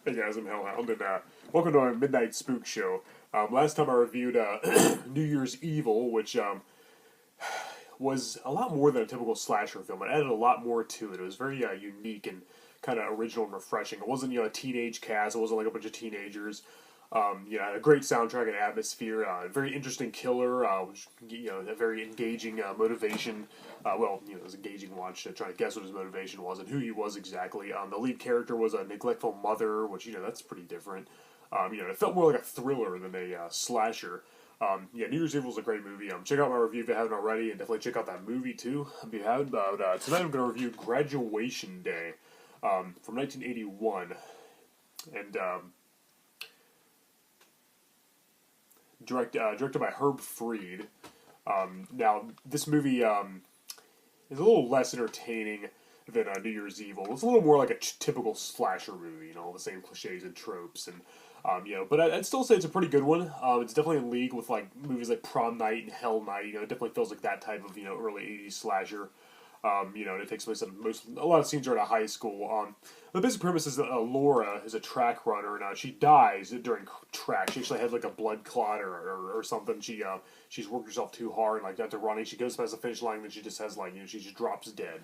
Hey guys, I'm Hellhound, and welcome to our Midnight Spook Show. Last time I reviewed New Year's Evil, which was a lot more than a typical slasher film. It added a lot more to it. It was very unique and kind of original and refreshing. It wasn't a teenage cast. It wasn't like a bunch of teenagers. Had a great soundtrack and atmosphere. Very interesting killer. Which, a very engaging motivation. It was engaging watch to try to guess what his motivation was and who he was exactly. The lead character was a neglectful mother, which that's pretty different. It felt more like a thriller than a slasher. New Year's Evil is a great movie. Check out my review if you haven't already, and definitely check out that movie too if you haven't. But tonight I'm going to review Graduation Day from 1981, and directed by Herb Fried. Now, this movie is a little less entertaining than New Year's Evil. It's a little more like a typical slasher movie, all the same cliches and tropes, and but I'd still say it's a pretty good one. It's definitely in league with like movies like Prom Night and Hell Night. It definitely feels like that type of early '80s slasher. And it takes place in a lot of scenes are at a high school. The basic premise is that Laura is a track runner, and she dies during track. She actually had like a blood clot or something. She's worked herself too hard, and like after running, she goes past the finish line, and then she just has she just drops dead.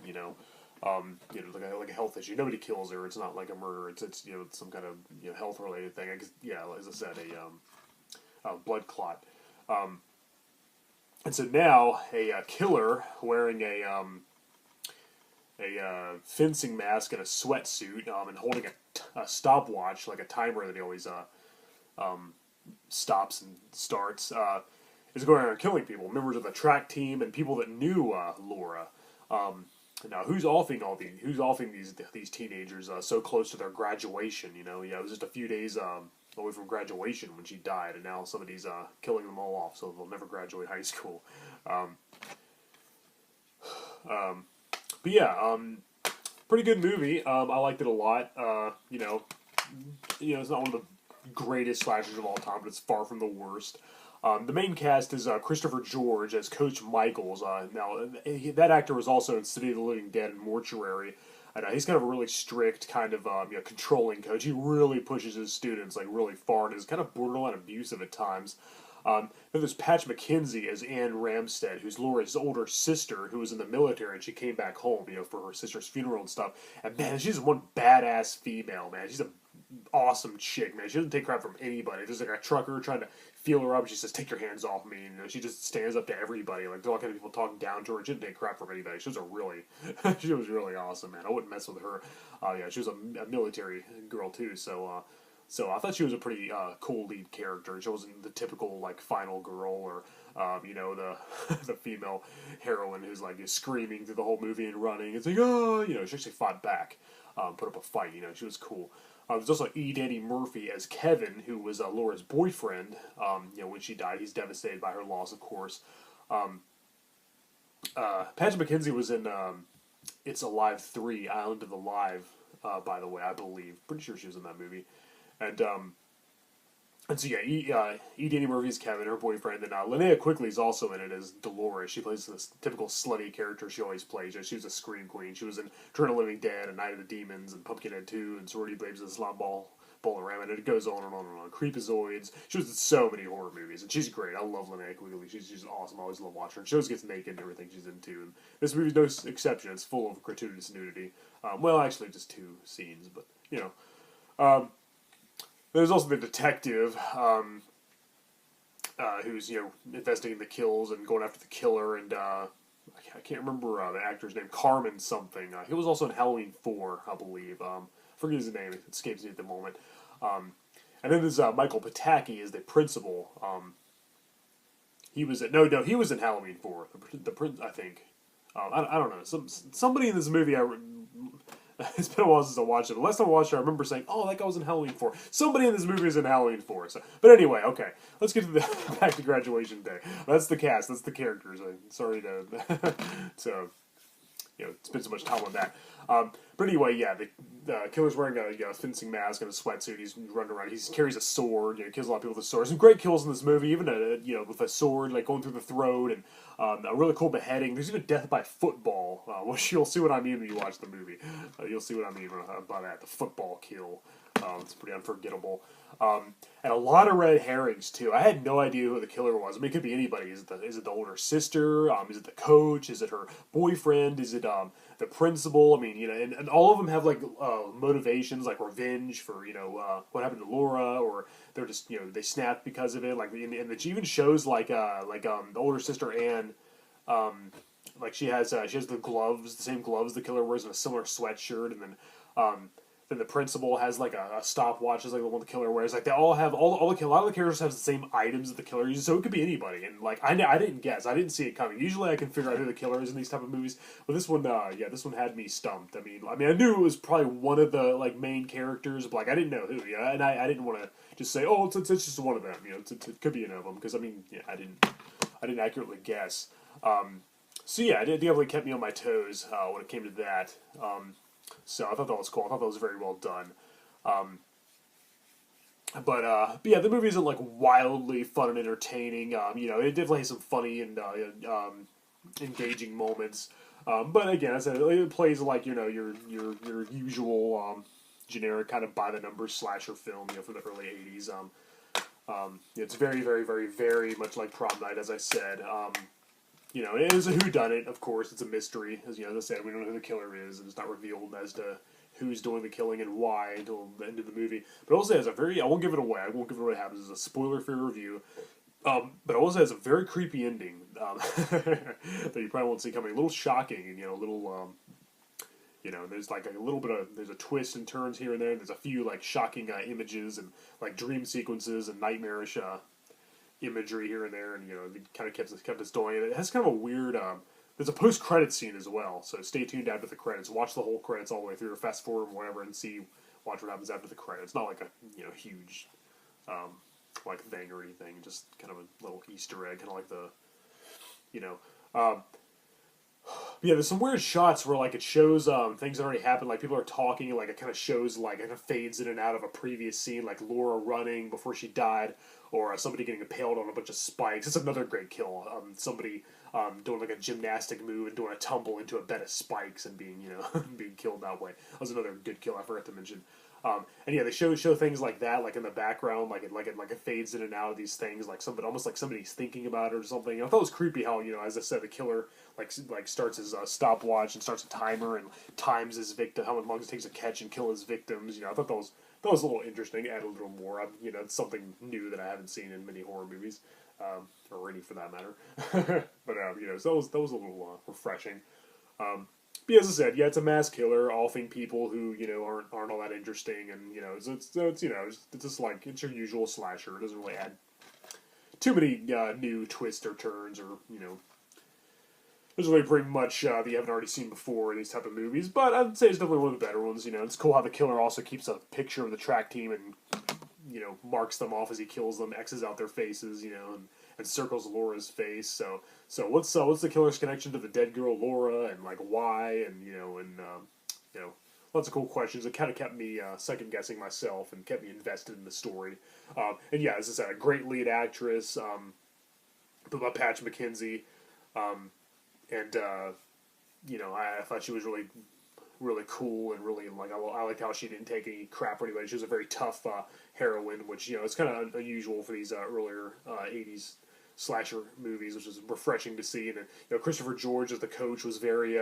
Like a health issue. Nobody kills her. It's not like a murder. It's some kind of health related thing. I guess, as I said, a blood clot. And so now a killer wearing a fencing mask and a sweatsuit, and holding a stopwatch, like a timer that he always stops and starts, is going around killing people, members of the track team and people that knew Laura. Now, who's offing these teenagers so close to their graduation? It was just a few days away from graduation when she died, and now somebody's killing them all off, so they'll never graduate high school. But yeah, pretty good movie. I liked it a lot. It's not one of the greatest slashers of all time, but it's far from the worst. The main cast is Christopher George as Coach Michaels. That actor was also in City of the Living Dead and Mortuary. And he's kind of a really strict, kind of controlling coach. He really pushes his students like really far and is kind of borderline abusive at times. Then there's Patch McKenzie as Anne Ramstead, who's Laura's older sister, who was in the military, and she came back home, for her sister's funeral and stuff. And man, she's one badass female, man. She's an awesome chick, man. She doesn't take crap from anybody. There's like a trucker trying to feel her up. She says, "Take your hands off me." And she just stands up to everybody. Like, there's all kind of people talking down to her. She didn't take crap from anybody. She was she was really awesome, man. I wouldn't mess with her. She was a military girl too, so I thought she was a pretty cool lead character. She wasn't the typical like final girl or the the female heroine who's like screaming through the whole movie and running. It's like she actually fought back, put up a fight. She was cool. There's also E. Danny Murphy as Kevin, who was Laura's boyfriend. When she died, he's devastated by her loss, of course. Patrick McKenzie was in It's Alive 3, Island of the Live, by the way, I believe. Pretty sure she was in that movie. And so E. Danny Murphy is Kevin, her boyfriend, and Linnea Quigley is also in it as Dolores. She plays this typical slutty character she always plays. She was a scream queen. She was in Return of the Living Dead and Night of the Demons and Pumpkinhead 2 and Sorority Babes and Slum Ball and Ram, and it goes on and on and on. Creepazoids. She was in so many horror movies, and she's great. I love Linnea Quigley. She's awesome. I always love watching her. She always gets naked and everything she's into. And this movie's no exception. It's full of gratuitous nudity. Actually, just 2 scenes, but there's also the detective, who's investigating the kills and going after the killer, and I can't remember the actor's name, Carmen something. He was also in Halloween 4, I believe. Forget his name; it escapes me at the moment. And then there's Michael Pataki as the principal. He was he was in Halloween 4. The prince, I think. I don't know. Somebody in this movie it's been a while since I watched it. The last time I watched it, I remember saying, "Oh, that guy was in Halloween 4." Somebody in this movie is in Halloween 4. So, but anyway, okay, let's get to back to Graduation Day. That's the cast. That's the characters. I'm sorry to spend so much time on that. But anyway, yeah, the killer's wearing a fencing mask and a sweatsuit. He's running around. He carries a sword. Kills a lot of people with a sword. Some great kills in this movie, even with a sword, like going through the throat, and a really cool beheading. There's even death by football, which you'll see what I mean when you watch the movie. You'll see what I mean by that. The football kill. It's pretty unforgettable. And a lot of red herrings too. I had no idea who the killer was. I mean, it could be anybody. Is it the older sister? Is it the coach? Is it her boyfriend? Is it the principal? I mean, and all of them have like motivations, like revenge for what happened to Laura, or they're just they snapped because of it. Like and it even shows the older sister Anne. Like she has the gloves, the same gloves the killer wears, in a similar sweatshirt, and then the principal has like a stopwatch, is like the one the killer wears. Like they all have all the a lot of the characters have the same items that the killer uses, so it could be anybody. And like I didn't guess, I didn't see it coming. Usually I can figure out who the killer is in these type of movies, but this one, this one had me stumped. I mean I knew it was probably one of the like main characters, but like I didn't know who. And I didn't want to just say, oh, it's just one of them. It could be any of them, because I didn't accurately guess. So yeah, it definitely kept me on my toes when it came to that. So I thought that was cool. I thought that was very well done. But yeah, the movie isn't like wildly fun and entertaining. It definitely has some funny and engaging moments. But again, as I said, it plays like your usual generic kind of by the numbers slasher film from the early '80s. It's very, very, very, very much like Prom Night, as I said. It is a whodunit, of course. It's a mystery. As I said, we don't know who the killer is, and it's not revealed as to who's doing the killing and why until the end of the movie. But also has I won't give it away. I won't give it away what happens. It's a spoiler-free review. But it also has a very creepy ending that you probably won't see coming. A little shocking, and a little, there's like a little bit of there's a twist and turns here and there. There's a few like shocking images and like dream sequences and nightmarish imagery here and there, and it kind of kept us going. And it has kind of a weird. There's a post-credit scene as well, so stay tuned after the credits. Watch the whole credits all the way through, or fast forward, or whatever, and watch what happens after the credits. Not like a huge like thing or anything, just kind of a little Easter egg, kind of like the yeah, there's some weird shots where like it shows things that already happened, like people are talking, and like it kind of shows like it kind of fades in and out of a previous scene, like Laura running before she died, or somebody getting impaled on a bunch of spikes. It's another great kill. Somebody doing like a gymnastic move and doing a tumble into a bed of spikes and being being killed that way. That was another good kill I forgot to mention. And yeah, they show things like that, like in the background, like it fades in and out of these things, like almost like somebody's thinking about it or something. I thought it was creepy how as I said, the killer like starts his stopwatch and starts a timer and times his victim, how long it takes to catch and kill his victims. I thought that was a little interesting. Add a little more. It's something new that I haven't seen in many horror movies, or any for that matter. But so that was a little refreshing. But as I said, yeah, it's a mass killer, offing people who aren't all that interesting, and it's just like it's your usual slasher. It doesn't really add too many new twists or turns, or doesn't really bring much that you haven't already seen before in these type of movies. But I'd say it's definitely one of the better ones. It's cool how the killer also keeps a picture of the track team and marks them off as he kills them, X's out their faces, and circles Laura's face. So what's the killer's connection to the dead girl Laura, and like why, and lots of cool questions. It kind of kept me second guessing myself and kept me invested in the story. And yeah, as I said, a great lead actress, Patch McKenzie, and I thought she was really really cool, and really like I liked how she didn't take any crap or anybody. She was a very tough heroine, which it's kind of unusual for these earlier '80s slasher movies, which is refreshing to see. And Christopher George as the coach was very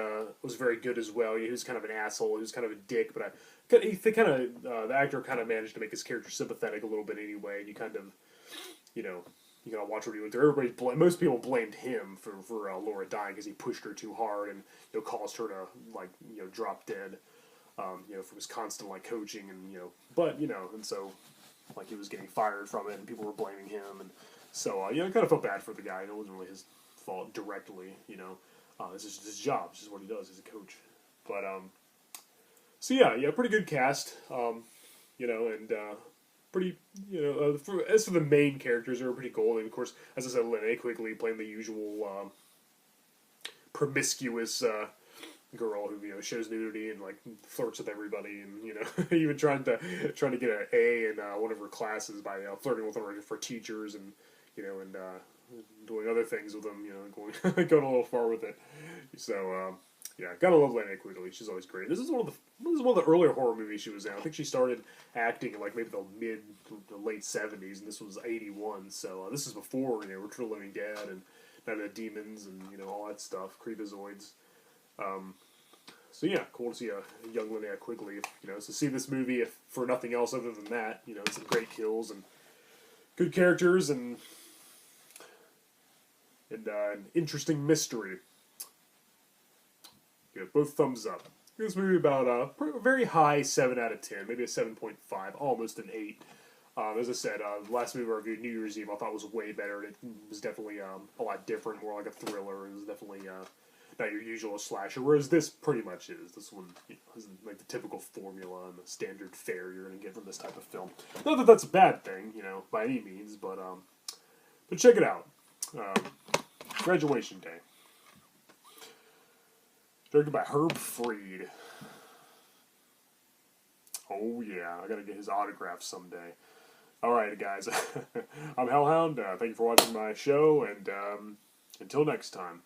good as well. He was kind of an asshole. He was kind of a dick, but the actor kind of managed to make his character sympathetic a little bit anyway. And you kind of you gotta watch what he went through. Most people blamed him for Laura dying because he pushed her too hard and caused her to drop dead. For his constant coaching and so he was getting fired from it and people were blaming him, and so I kind of felt bad for the guy. It wasn't really his fault directly. This is his job. This is what he does as a coach. But so yeah, pretty good cast. And pretty, as for the main characters, they were pretty golden. Of course, as I said, Linnea Quigley playing the usual promiscuous girl who shows nudity and flirts with everybody, and even trying to get an A in one of her classes by flirting with one of her teachers, and doing other things with them, going going a little far with it. So Yeah, gotta love Linnea Quigley. She's always great. This is one of the earlier horror movies she was in. I think she started acting in like maybe the mid to late '70s, and this was '81. So this is before Return of the Living Dead and Night of the Demons and all that stuff, Creepazoids. Um, so yeah, cool to see a young Linnea Quigley. To see this movie, if for nothing else other than that, some great kills and good characters and an interesting mystery. Both thumbs up. This movie about a very high 7 out of 10, maybe a 7.5, almost an 8. As I said, the last movie I reviewed, New Year's Eve, I thought was way better. It was definitely a lot different, more like a thriller. It was definitely not your usual slasher, whereas this pretty much is. This one isn't like the typical formula and the standard fare you're going to get from this type of film. Not that that's a bad thing, by any means, but check it out. Graduation Day. Directed by Herb Fried. Oh yeah, I gotta get his autograph someday. Alright guys, I'm Hellhound, thank you for watching my show, and until next time.